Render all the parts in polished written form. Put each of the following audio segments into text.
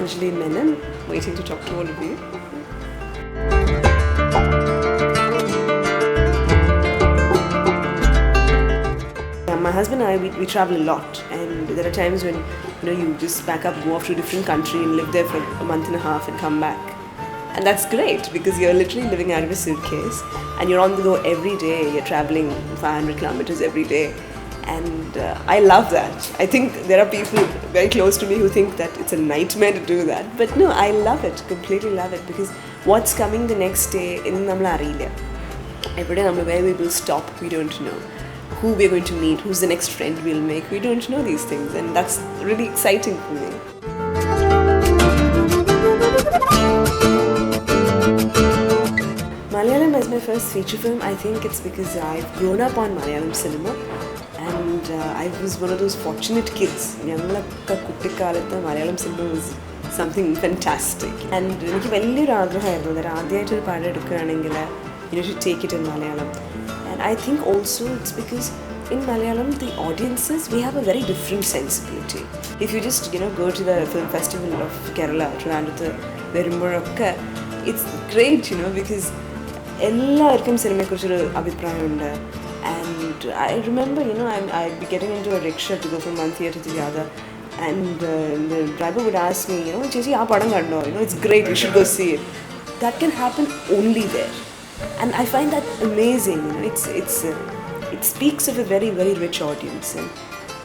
Anjali Menon, waiting to talk to all of you. My husband and I, we travel a lot, and there are times when you just pack up, go off to a different country and live there for a month and a half and come back. And that's great because you're literally living out of a suitcase and you're on the go every day. You're traveling 500 kilometers every day. And I love that. I think there are people very close to me who think that it's a nightmare to do that. But no, I love it, completely love it, because what's coming the next day, every day where we will stop, we don't know. Who we're going to meet, who's the next friend we'll make, we don't know these things, and that's really exciting for me. Malayalam as my first feature film, I think it's because I've grown up on Malayalam cinema. And I was one of those fortunate kids. Malayalam cinema was something fantastic. And I should take it in Malayalam. And I think also it's because in Malayalam, the audiences, we have a very different sensibility. If you just go to the film festival of Kerala, it's great, because everyone cinema abhiprayam. And I remember, I'd be getting into a rickshaw to go from one theatre to the other, and the driver would ask me, Chechi, it's great, you should go see it. That can happen only there, and I find that amazing. It speaks of a very, very rich audience, and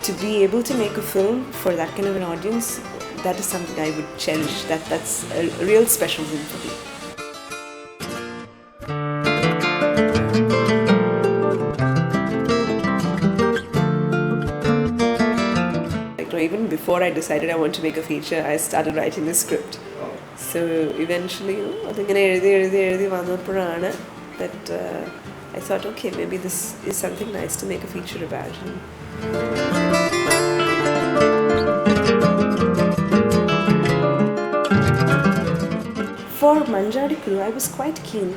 to be able to make a film for that kind of an audience, that is something I would cherish. That's a real special thing for me. Even before I decided I want to make a feature, I started writing the script. So eventually, that I thought, okay, maybe this is something nice to make a feature about. For Manjadikkuru, I was quite keen.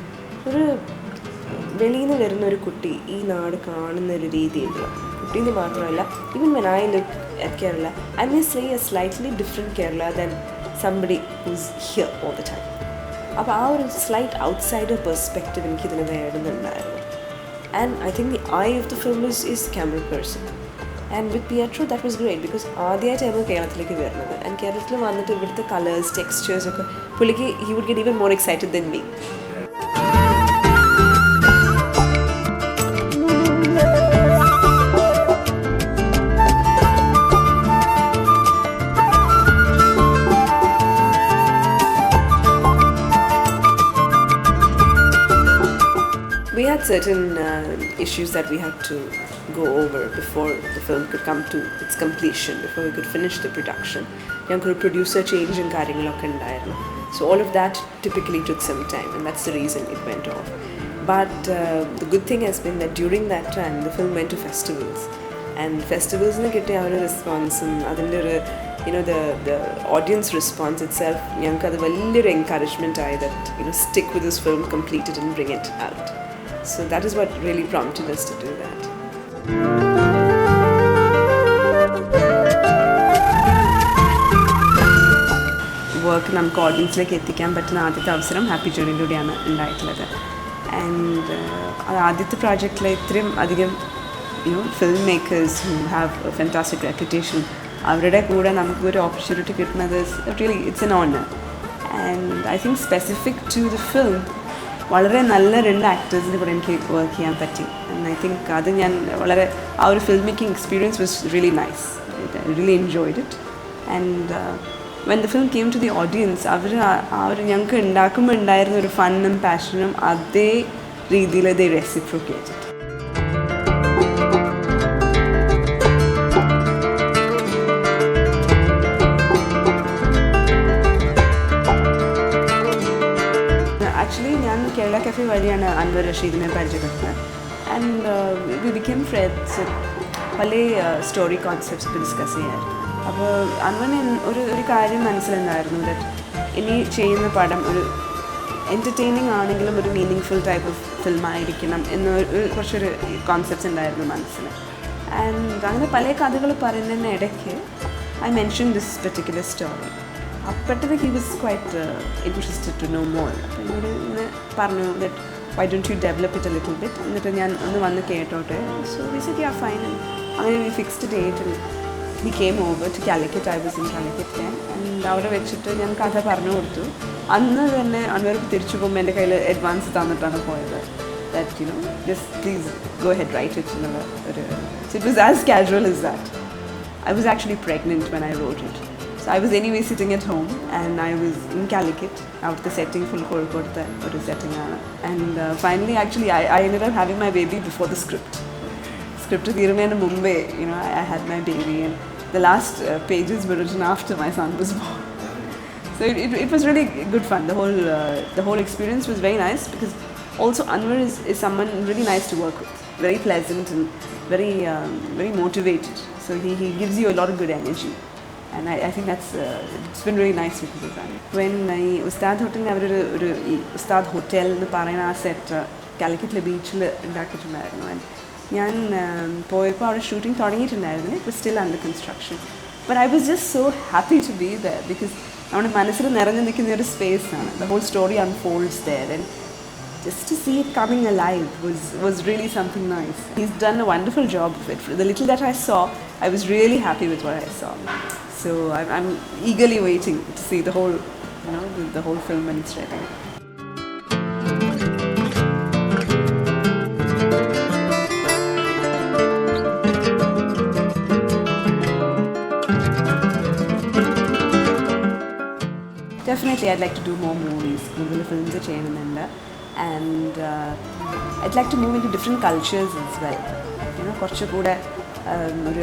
Even when I look at Kerala, I may say a slightly different Kerala than somebody who's here all the time. A slight outsider perspective in and I think the eye of the film is camera person. And with Pietro, that was great because Kerala and Kerala with the colors, textures, he would get even more excited than me. We had certain issues that we had to go over before the film could come to its completion, before we could finish the production. Young producer change and so all of that typically took some time, and that's the reason it went off. But the good thing has been that during that time, the film went to festivals, and festivals get a response, and the audience response itself, young encouragement that stick with this film, complete it, and bring it out. So that is what really prompted us to do that. Work namukku audience like ettikkan pattuna aditha avasaram happy journey lodeyana undayittulladu. And aditha project like ithriyum adhigam filmmakers who have a fantastic reputation, avarude kuda namukku oru opportunity kittunathu really it's an honor. And I think specific to the film, വളരെ നല്ല രണ്ട് ആക്ടേഴ്സിൻ്റെ കൂടെ എനിക്ക് work ചെയ്യാൻ പറ്റി. And I think അത് ഞാൻ ആ ഒരു film making experience was really nice. I really enjoyed it. And when the film came to the audience, അവർ ഞങ്ങൾക്ക് ഉണ്ടാക്കുമ്പോൾ ഉണ്ടായിരുന്ന ഒരു ഫണ്ണും പാഷനും അതേ രീതിയിൽ ദേ റെസിപ്രോക്കേറ്റഡ്. Actually, ഞാൻ കേരള കഫേ വഴിയാണ് അൻവർ റഷീദിനെ പരിചയപ്പെട്ടത്. And we became friends. പല സ്റ്റോറി കോൺസെപ്റ്റ്സ് ഒക്കെ ഡിസ്കസ് ചെയ്യാറ്. അപ്പോൾ അൻവറിന് ഒരു കാര്യം മനസ്സിലുണ്ടായിരുന്നു, ദാറ്റ് ഇനി ചെയ്യുന്ന പടം ഒരു എൻ്റർടൈനിങ് ആണെങ്കിലും ഒരു മീനിങ് ഫുൾ ടൈപ്പ് ഓഫ് ഫിൽമായിരിക്കണം എന്നൊരു കുറച്ചൊരു കോൺസെപ്റ്റ്സ് ഉണ്ടായിരുന്നു മനസ്സിൽ. ആൻഡ് അങ്ങനെ പല കഥകൾ പറയുന്നതിന് ഇടയ്ക്ക് I mention this particular story. പെട്ടെന്ന് he was quite interested to know more. അപ്പോൾ എന്നോട് ഇങ്ങനെ പറഞ്ഞു that why don't you develop it a little bit? എന്നിട്ട് ഞാൻ ഒന്ന് വന്ന് കേട്ടോട്ടെ. So we said yeah fine. അങ്ങനെ we fixed a date and he came over to Calicut. I was in Calicut then. And അവിടെ വെച്ചിട്ട് ഞാൻ കഥ പറഞ്ഞു കൊടുത്തു. അന്ന് തന്നെ അൻവർ തിരിച്ചു പോകുമ്പോൾ എൻ്റെ കയ്യിൽ അഡ്വാൻസ് തന്നിട്ടാണ് പോയത്. That you know, just please go ahead, write it. So it was as casual as that. I was actually pregnant when I wrote it. So I was anyway sitting at home and I was in Calicut. Out the setting full Kozhikode oru setting aanu. And finally actually I ended up having my baby before the script. Script തീരുന്നതിന് മുമ്പേ, you know, I had my baby and the last pages were written after my son was born. So it was really good fun. The whole experience was very nice because also Anwar is someone really nice to work with. Very pleasant and very motivated. So he gives you a lot of good energy. And I think it's been really nice because of that. When Usthad Hotel ഒരു Usthad Hotel എന്ന് പറയുന്ന ആ set കാലിക്കറ്റിലെ ബീച്ചിൽ ഉണ്ടാക്കിയിട്ടുണ്ടായിരുന്നു. And ഞാൻ പോയപ്പോൾ അവിടെ shooting തുടങ്ങിയിട്ടുണ്ടായിരുന്നു. It was still under construction. But I was just so happy to be there because നമ്മുടെ മനസ്സിൽ നിറഞ്ഞു നിൽക്കുന്ന ഒരു സ്പേസ് ആണ്. The whole story unfolds there and just to see it coming alive was really something nice. He's done a wonderful job of it. The little that I saw, I was really happy with what I saw. So I'm eagerly waiting to see the whole, you know, the whole film when it's ready. Definitely, I'd like to do more movies. Google films are cheyunnundu. And I'd like to move into different cultures as well. You know, കുറച്ചുകൂടെ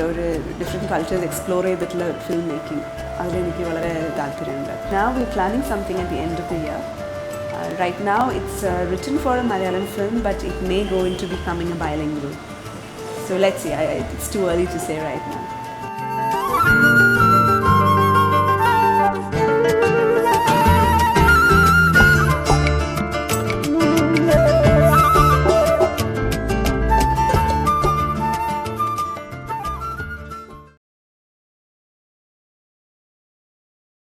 ഒരു different cultures explore ചെയ്തിട്ടുള്ള film making. അതിലെനിക്ക് വളരെ താല്പര്യമുണ്ട്. Now we're planning something at the end of the year. Right now it's written for a Malayalam film, but it may go into becoming a bilingual. So let's see. It's too early to say right now.